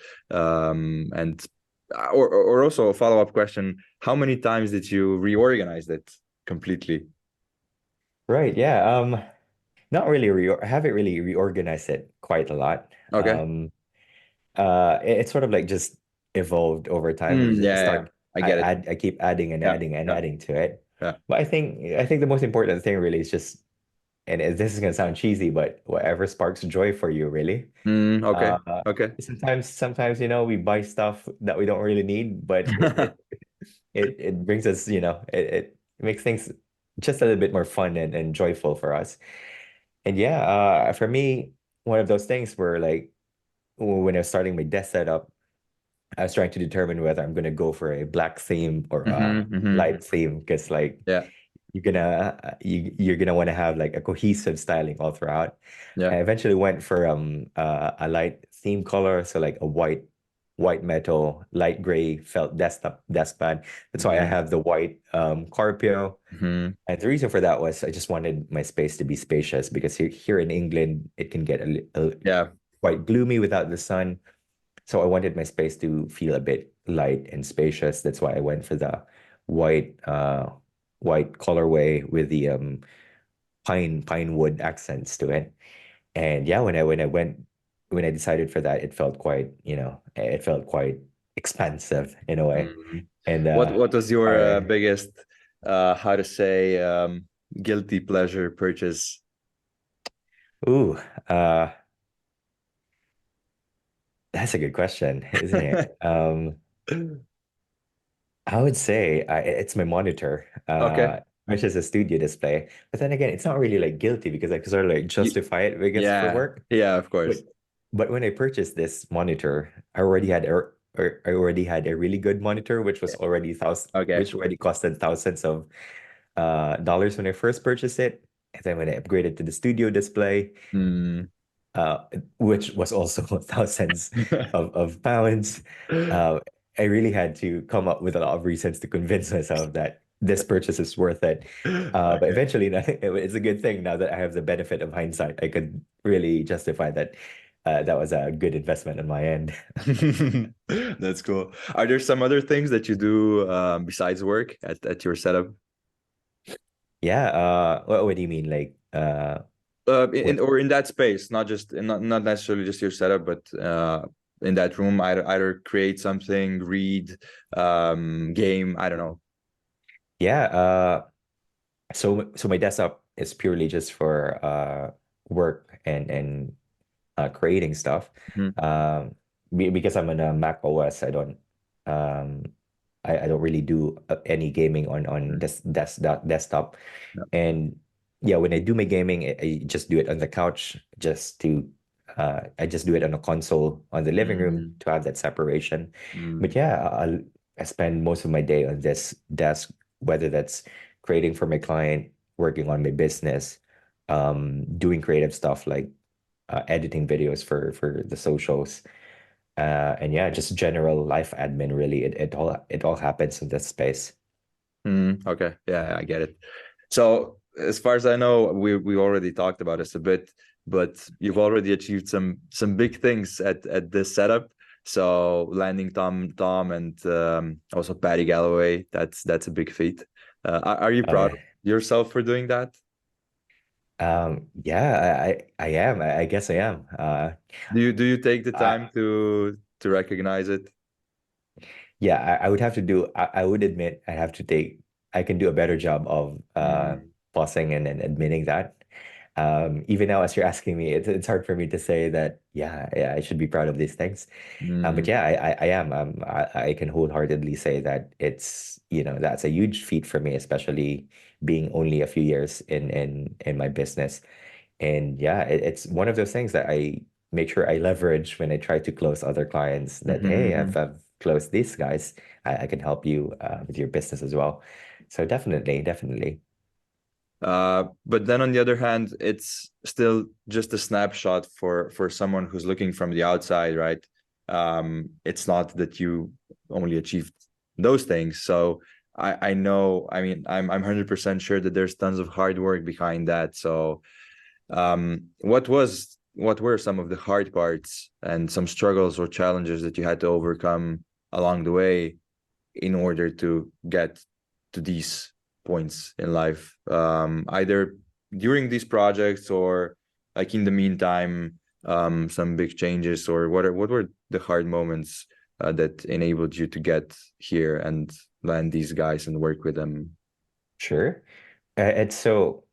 Speaker 1: or also a follow-up question, how many times did you reorganize it completely?
Speaker 2: Right, yeah. Not really I haven't really reorganized it quite a lot.
Speaker 1: Okay.
Speaker 2: It's sort of like just evolved over time.
Speaker 1: Mm, yeah, yeah, I get it.
Speaker 2: I keep adding and
Speaker 1: Yeah,
Speaker 2: adding and
Speaker 1: yeah,
Speaker 2: adding to it.
Speaker 1: yeah.
Speaker 2: But I think the most important thing really is just, and this is gonna sound cheesy, but whatever sparks joy for you, really.
Speaker 1: Mm, okay,
Speaker 2: Uh,
Speaker 1: okay.
Speaker 2: sometimes we buy stuff that we don't really need, but it brings us, it makes things just a little bit more fun and joyful for us. And yeah, for me, one of those things where like when I was starting my desk setup, I was trying to determine whether I'm gonna go for a black theme or a
Speaker 1: Mm-hmm, mm-hmm.
Speaker 2: light theme, because like
Speaker 1: Yeah,
Speaker 2: you're gonna want to have like a cohesive styling all throughout.
Speaker 1: yeah.
Speaker 2: I eventually went for a light theme color, so like a white white metal, light gray felt desk pad. That's why I
Speaker 1: Mm-hmm.
Speaker 2: have the white Carpio.
Speaker 1: Mm-hmm.
Speaker 2: And the reason for that was I just wanted my space to be spacious because here in England it can get
Speaker 1: Yeah.
Speaker 2: quite gloomy without the sun. So I wanted my space to feel a bit light and spacious. That's why I went for the white white colorway with the pine wood accents to it. And yeah, when I decided for that, it felt quite, it felt quite expansive in a way.
Speaker 1: Mhm.
Speaker 2: And
Speaker 1: What was your
Speaker 2: our
Speaker 1: biggest how to say guilty pleasure purchase?
Speaker 2: ooh, uh that's a good question, isn't it? I would say it's my monitor,
Speaker 1: Okay.
Speaker 2: which is a studio display. But then again, it's not really like guilty because I can sort of like
Speaker 1: You,
Speaker 2: justify it because for
Speaker 1: yeah.
Speaker 2: work.
Speaker 1: Yeah, of
Speaker 2: But
Speaker 1: course.
Speaker 2: but when I purchased this monitor, I already had a really good monitor,
Speaker 1: Okay.
Speaker 2: which already costed thousands of dollars when I first purchased it. And then when I upgraded to the studio display,
Speaker 1: Mm.
Speaker 2: uh, which was also thousands of pounds. Uh, I really had to come up with a lot of reasons to convince myself that this purchase is worth it. But
Speaker 1: Okay.
Speaker 2: eventually, it's a good thing now that I have the benefit of hindsight. I could really justify that that was a good investment on my end.
Speaker 1: That's cool. Are there some other things that you do besides work at your setup?
Speaker 2: Yeah. What do you mean? Like,
Speaker 1: In
Speaker 2: with
Speaker 1: or in that space, not just not necessarily just your setup, but in that room, either create something, read, game. I don't know.
Speaker 2: yeah. So my desktop is purely just for work and creating stuff.
Speaker 1: Mhm.
Speaker 2: Because I'm on a Mac OS, um, I don't really do any gaming on desktop.
Speaker 1: Yeah.
Speaker 2: And yeah, when I do my gaming, I just do it on the couch, I just do it on a console on the living room
Speaker 1: Mm,
Speaker 2: to have that separation.
Speaker 1: mm,
Speaker 2: But yeah, I spend most of my day on this desk, whether that's creating for my client, working on my business, doing creative stuff like editing videos for the socials, and yeah, just general life admin. Really, it all happens in this space.
Speaker 1: okay, yeah, I get it. So, as far as I know, we already talked about this a bit, but you've already achieved some big things at this setup. So, landing Tom and also Patty Galloway, that's a big feat. Are you
Speaker 2: Oh
Speaker 1: proud
Speaker 2: yeah,
Speaker 1: of yourself for doing that?
Speaker 2: yeah, I am. I guess I am.
Speaker 1: Do you take the
Speaker 2: I
Speaker 1: time to recognize it?
Speaker 2: Yeah, I would have to do. I would admit I have to take. I can do a better job of
Speaker 1: Mm,
Speaker 2: pausing and admitting that. Even now, as you're asking me, it's hard for me to say that. Yeah, I should be proud of these things. But
Speaker 1: mm,
Speaker 2: yeah, I am. I can wholeheartedly say that that's a huge feat for me, especially being only a few years in my business. And yeah, it's one of those things that I make sure I leverage when I try to close other clients that, hey,
Speaker 1: mhm.
Speaker 2: I've closed these guys, I can help you with your business as well. So definitely.
Speaker 1: But then on the other hand, it's still just a snapshot for someone who's looking from the outside, right? It's not that you only achieved those things. So I know, I mean, I'm 100% sure that there's tons of hard work behind that. So what were some of the hard parts and some struggles or challenges that you had to overcome along the way in order to get to these points in life, either during these projects or like in the meantime, some big changes, or what were the hard moments that enabled you to get here and land these guys and work with them?
Speaker 2: Sure. It's so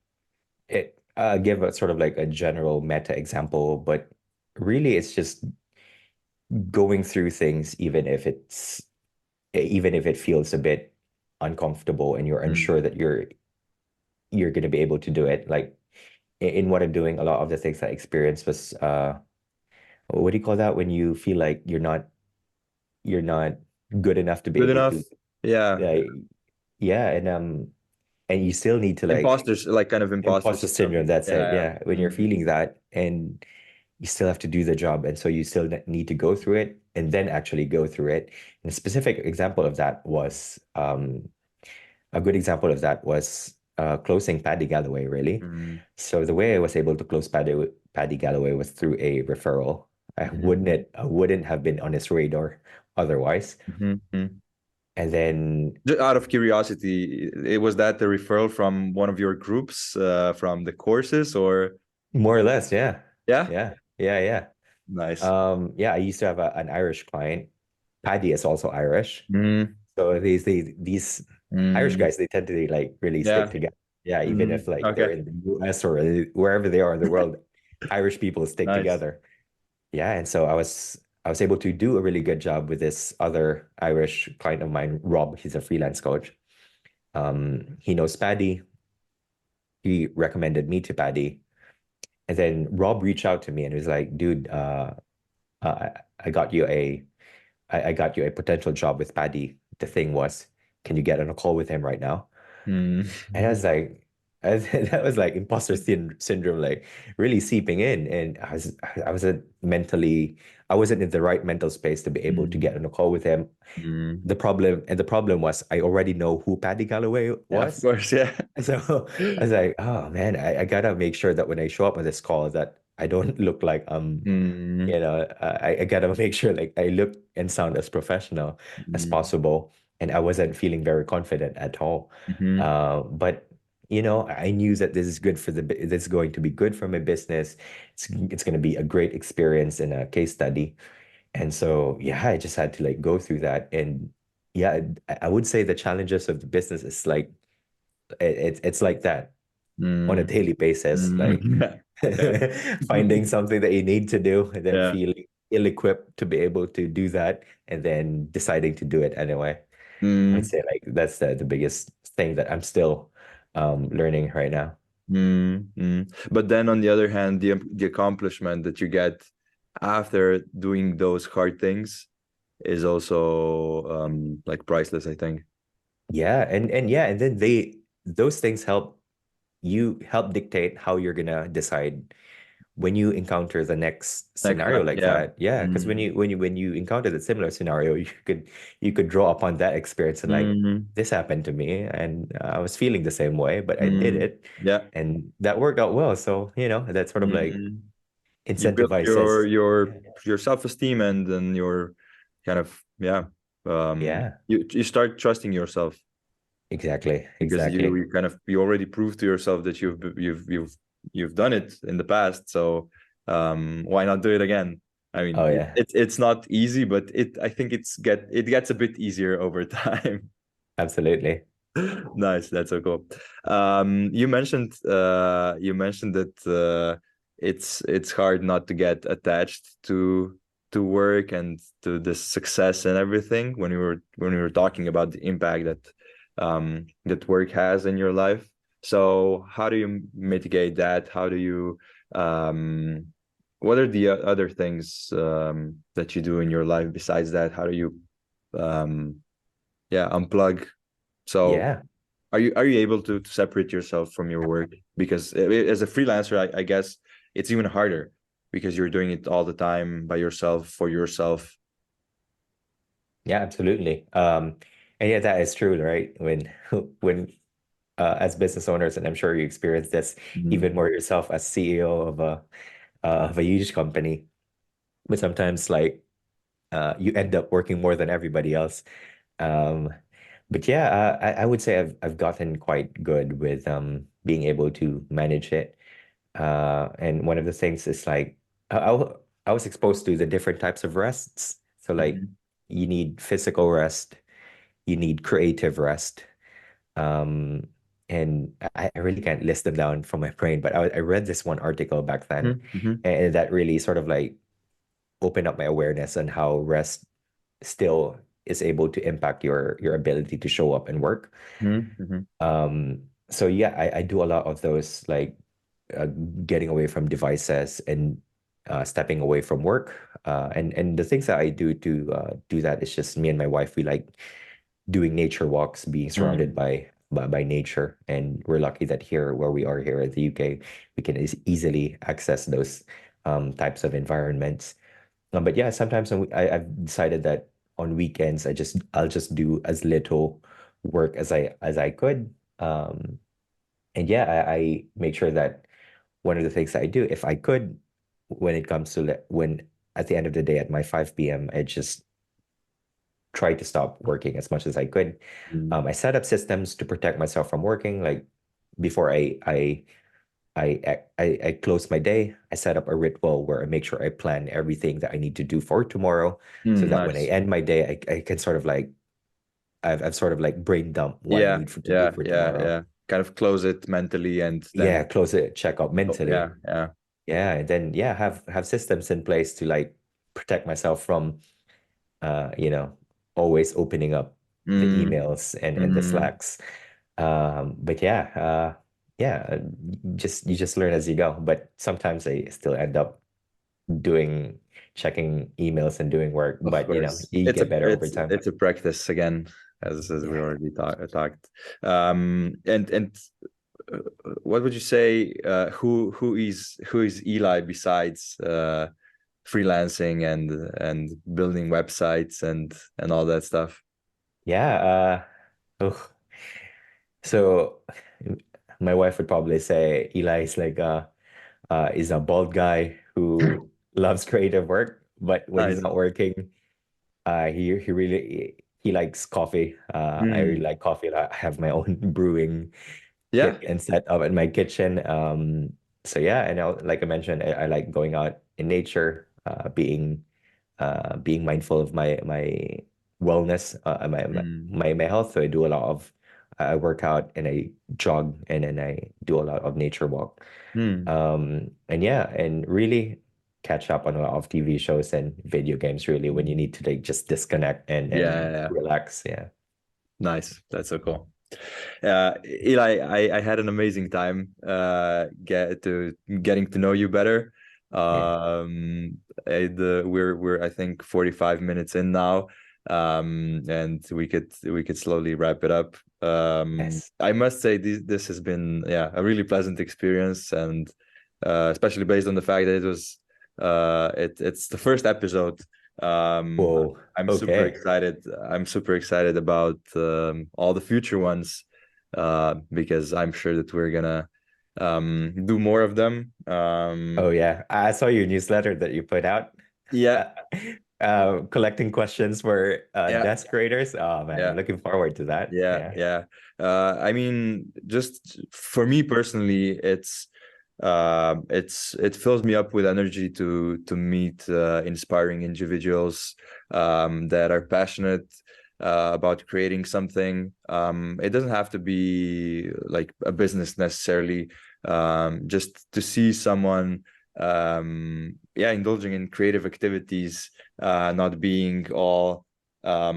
Speaker 2: it give a sort of like a general meta example, but really it's just going through things, even if it feels a bit uncomfortable and you're
Speaker 1: Mm.
Speaker 2: unsure that you're going to be able to do it. Like in what I'm doing, a lot of the things I experienced was what do you call that when you feel like you're not good enough to be
Speaker 1: Good
Speaker 2: able to
Speaker 1: enough. Yeah.
Speaker 2: uh, yeah, and you still need to like
Speaker 1: Imposters, like kind of imposter
Speaker 2: imposter
Speaker 1: syndrome.
Speaker 2: syndrome. That's it.
Speaker 1: Yeah.
Speaker 2: Yeah, when you're
Speaker 1: Mm.
Speaker 2: feeling that and you still have to do the job, and so you still need to go through it. and then actually go through it. And a specific example of that was a good example of that was closing Paddy Galloway, really.
Speaker 1: Mm,
Speaker 2: So the way I was able to close Paddy Galloway was through a referral.
Speaker 1: mhm,
Speaker 2: I wouldn't have been on his radar otherwise.
Speaker 1: mhm, mhm.
Speaker 2: And then
Speaker 1: Just out of curiosity, it was that the referral from one of your groups, from the courses, or
Speaker 2: more or less, yeah.
Speaker 1: yeah?
Speaker 2: Yeah.
Speaker 1: Nice.
Speaker 2: Yeah, I used to have an Irish client. Paddy is also Irish.
Speaker 1: Mm,
Speaker 2: So these Irish
Speaker 1: mm,
Speaker 2: guys, they tend to like really stick
Speaker 1: yeah.
Speaker 2: together. Yeah, even if
Speaker 1: Mm,
Speaker 2: like they're
Speaker 1: okay.
Speaker 2: in the US or wherever they are in the world, Irish people stick
Speaker 1: Nice.
Speaker 2: together. Yeah, and so I was able to do a really good job with this other Irish client of mine, Rob. He's a freelance coach. He knows Paddy. He recommended me to Paddy. And then Rob reached out to me and was like, dude, I, I got you I got you a potential job with Paddy. The thing was, can you get on a call with him right now?
Speaker 1: Mm,
Speaker 2: And I was like, that was like imposter syndrome, like really seeping in. And I wasn't mentally, I wasn't in the right mental space to be able to
Speaker 1: mm,
Speaker 2: get on a call with him.
Speaker 1: mm.
Speaker 2: The problem was I already know who Paddy Galloway
Speaker 1: Yeah, of
Speaker 2: was.
Speaker 1: course. Yeah.
Speaker 2: So I was like, oh man, I gotta make sure that when I show up on this call that I don't look like
Speaker 1: Mm,
Speaker 2: I gotta make sure like I look and sound as professional as
Speaker 1: mm,
Speaker 2: possible. And I wasn't feeling very confident at all.
Speaker 1: mhm,
Speaker 2: But I knew that this is good for this is going to be good for my business. It's going to be a great experience and a case study. And so yeah, I just had to like go through that. And yeah, I would say the challenges of the business is like it's like that on a
Speaker 1: mm,
Speaker 2: daily basis, like
Speaker 1: mm. Yeah.
Speaker 2: finding something that you need to do and then
Speaker 1: Yeah.
Speaker 2: feeling ill-equipped to be able to do that and then deciding to do it anyway. I'd
Speaker 1: Mm,
Speaker 2: say like that's the biggest thing that I'm still learning right now.
Speaker 1: mm, mm. But then on the other hand, the accomplishment that you get after doing those hard things is also like priceless, I think.
Speaker 2: Yeah, and yeah, and then those things help dictate how you're gonna decide when you encounter the next
Speaker 1: Next
Speaker 2: scenario
Speaker 1: time,
Speaker 2: like
Speaker 1: yeah.
Speaker 2: that. Yeah, because
Speaker 1: Mm,
Speaker 2: when you encounter the similar scenario, you could draw upon that experience and like
Speaker 1: mm,
Speaker 2: this happened to me and I was feeling the same way, but I did
Speaker 1: mm.
Speaker 2: it
Speaker 1: Yeah.
Speaker 2: and that worked out well. So, that sort of like
Speaker 1: Mm. You build
Speaker 2: incentivizes.
Speaker 1: your self-esteem, and then your kind of, yeah,
Speaker 2: Yeah,
Speaker 1: you start trusting yourself, because
Speaker 2: exactly.
Speaker 1: you already proved to yourself that you've done it in the past. So why not do it again? I mean,
Speaker 2: Oh yeah,
Speaker 1: it's not easy, but I think it gets a bit easier over time.
Speaker 2: absolutely.
Speaker 1: Nice, that's so cool. You mentioned that it's hard not to get attached to work and to the success and everything, when we were talking about the impact that work has in your life. So how do you mitigate that? How do you what are the other things that you do in your life besides that? How do you um yeah, unplug? So
Speaker 2: Yeah.
Speaker 1: are you able to separate yourself from your work? Because as a freelancer, I guess it's even harder, because you're doing it all the time by yourself, for yourself.
Speaker 2: Yeah, absolutely. And yeah, that is true, right? When when as business owners, and I'm sure you experience this even
Speaker 1: Mm,
Speaker 2: more yourself as CEO of a huge company, but sometimes like you end up working more than everybody else. Um, but yeah, I would say I've gotten quite good with being able to manage it. And one of the things is like I was exposed to the different types of rests. So like
Speaker 1: mhm,
Speaker 2: you need physical rest, you need creative rest. Um, and I really can't list them down from my brain, but I read this one article back then,
Speaker 1: mhm, mhm,
Speaker 2: and that really sort of like opened up my awareness on how rest still is able to impact your ability to show up and work.
Speaker 1: mhm, mhm,
Speaker 2: So yeah, I do a lot of those like uh, getting away from devices and stepping away from work. And the things that I do to do that is just me and my wife. We like doing nature walks, being surrounded
Speaker 1: mhm,
Speaker 2: by nature. And we're lucky that here, where we are here in the UK, we can easily access those types of environments. But yeah, sometimes I've decided that on weekends I'll just do as little work as I could. And yeah, I make sure that one of the things that I do, if I could, when it comes to when at the end of the day at my 5 p.m., I just try to stop working as much as I could.
Speaker 1: Mm.
Speaker 2: I set up systems to protect myself from working. Like before I close my day, I set up a ritual where I make sure I plan everything that I need to do for tomorrow, so
Speaker 1: Mm,
Speaker 2: that when I
Speaker 1: nice.
Speaker 2: end my day, I can sort of like I've sort of like brain dump what I
Speaker 1: Yeah,
Speaker 2: need to do
Speaker 1: yeah,
Speaker 2: for
Speaker 1: yeah,
Speaker 2: tomorrow.
Speaker 1: yeah. Kind of close it mentally and
Speaker 2: Yeah,
Speaker 1: then,
Speaker 2: close it, check out
Speaker 1: oh, yeah,
Speaker 2: mentally.
Speaker 1: yeah.
Speaker 2: Yeah, and then yeah, have systems in place to like protect myself from always opening up the
Speaker 1: Mm,
Speaker 2: emails and the
Speaker 1: mm.
Speaker 2: Slacks. But yeah, you just learn as you go. But sometimes I still end up doing checking emails and doing work,
Speaker 1: Of
Speaker 2: but
Speaker 1: course,
Speaker 2: you get better over time.
Speaker 1: it's a practice again, as we
Speaker 2: Yeah.
Speaker 1: already talked. And what would you say? Who is Eli besides freelancing and building websites and all that stuff?
Speaker 2: Yeah. Oh, so my wife would probably say Eli is a bald guy who loves creative work, but when he's
Speaker 1: Nice.
Speaker 2: not working, he likes coffee. I really
Speaker 1: Mm.
Speaker 2: like coffee. I have my own brewing
Speaker 1: Yeah.
Speaker 2: kit and set up in my kitchen. So yeah, and like I mentioned, I like going out in nature, being mindful of my wellness,
Speaker 1: Mm.
Speaker 2: my health. So I do a lot of I work out and I jog and then I do a lot of nature walk.
Speaker 1: Mm.
Speaker 2: And yeah, and really catch up on a lot of TV shows and video games really when you need to like just disconnect
Speaker 1: Yeah, yeah,
Speaker 2: and
Speaker 1: yeah.
Speaker 2: relax. Yeah.
Speaker 1: Nice. That's so cool. Eli, I had an amazing time getting to know you better.
Speaker 2: Yeah.
Speaker 1: We're I think 45 minutes in now, and we could slowly wrap it up.
Speaker 2: Yes.
Speaker 1: I must say this has been, yeah, a really pleasant experience, and especially based on the fact that it's the first episode. Um,
Speaker 2: Whoa.
Speaker 1: I'm super
Speaker 2: Okay.
Speaker 1: excited. I'm super excited about all the future ones, because I'm sure that we're gonna do more of them.
Speaker 2: Oh yeah. I saw your newsletter that you put out.
Speaker 1: Yeah,
Speaker 2: Uh, collecting questions for
Speaker 1: yeah,
Speaker 2: desk creators. Oh man, I'm
Speaker 1: yeah,
Speaker 2: looking forward to that.
Speaker 1: yeah,
Speaker 2: Yeah.
Speaker 1: yeah. I mean, just for me personally, it fills me up with energy to meet inspiring individuals that are passionate about creating something. It doesn't have to be like a business necessarily. Just to see someone, yeah, indulging in creative activities, not being all, I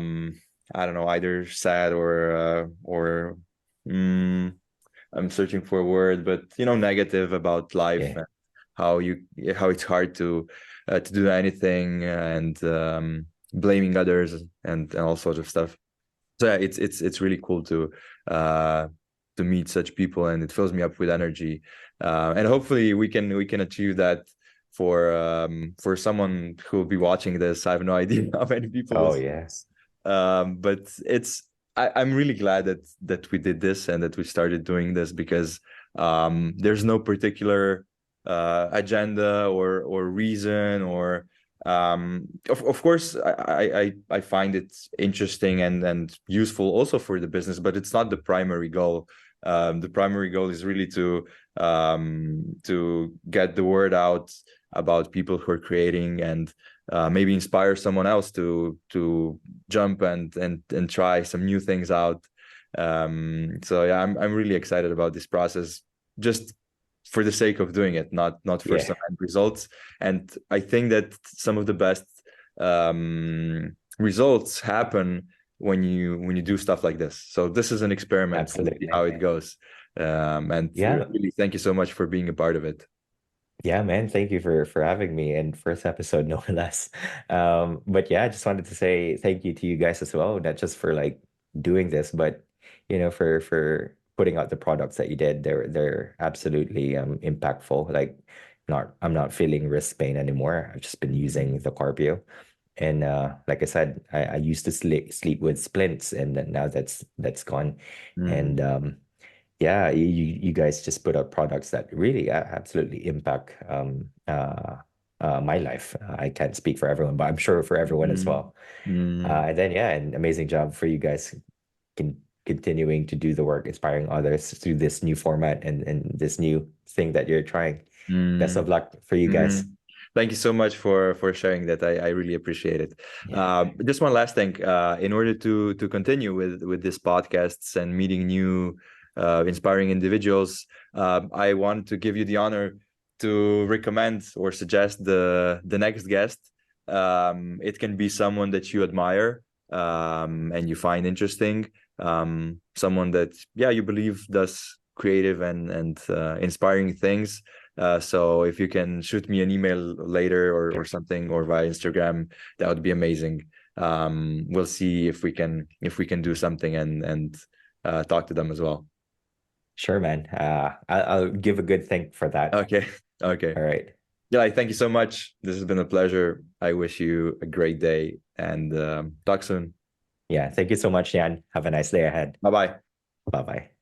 Speaker 1: don't know, either sad or mm, I'm searching for a word, but negative about life
Speaker 2: Yeah.
Speaker 1: and how it's hard to do anything, and blaming others and all sorts of stuff. So yeah, it's really cool uh to meet such people, and it fills me up with energy. And hopefully we can achieve that for someone who will be watching this. I have no idea how many people will
Speaker 2: Oh
Speaker 1: see
Speaker 2: yeah.
Speaker 1: this. But I'm really glad that we did this and that we started doing this, because there's no particular agenda or reason, or of course I find it interesting and useful also for the business, but it's not the primary goal. The primary goal is really to get the word out about people who are creating, and maybe inspire someone else to jump and try some new things out. So yeah, I'm really excited about this process, just for the sake of doing it, not for
Speaker 2: Yeah.
Speaker 1: some end results. And I think that some of the best results happen when you do stuff like this. So this is an experiment. We'll see how
Speaker 2: Absolutely.
Speaker 1: it goes. And
Speaker 2: Yeah.
Speaker 1: really, thank you so much for being a part of it.
Speaker 2: Yeah, man. Thank you for having me and first episode, no less. But yeah, I just wanted to say thank you to you guys as well, not just for like doing this, but for putting out the products that you did. They're absolutely impactful. Like I'm not feeling wrist pain anymore. I've just been using the cardio. And like I said, I used to sleep with splints, and then now that's gone. And
Speaker 1: Mm,
Speaker 2: yeah, you guys just put out products that really absolutely impact my life. I can't speak for everyone, but I'm sure for everyone as
Speaker 1: mm,
Speaker 2: well.
Speaker 1: mm,
Speaker 2: And then yeah, an amazing job for you guys continuing to do the work, inspiring others through this new format and this new thing that you're trying. Best
Speaker 1: mm.
Speaker 2: of luck for you guys.
Speaker 1: Mhm. Thank you so much for sharing that. I really appreciate it.
Speaker 2: Yeah,
Speaker 1: Just one last thing. In order to continue with this podcasts and meeting new inspiring individuals, I want to give you the honor to recommend or suggest the next guest. It can be someone that you admire and you find interesting. Someone that you believe does creative and inspiring things. So if you can shoot me an email later or something or via Instagram, that would be amazing. We'll see if we can do something and talk to them as well.
Speaker 2: sure, man. I'll give a good think for that.
Speaker 1: Okay. Okay.
Speaker 2: All right.
Speaker 1: Yeah, thank you so much. This has been a pleasure. I wish you a great day and talk soon.
Speaker 2: Yeah, thank you so much, Jan. Have a nice day ahead.
Speaker 1: Bye bye.
Speaker 2: Bye bye.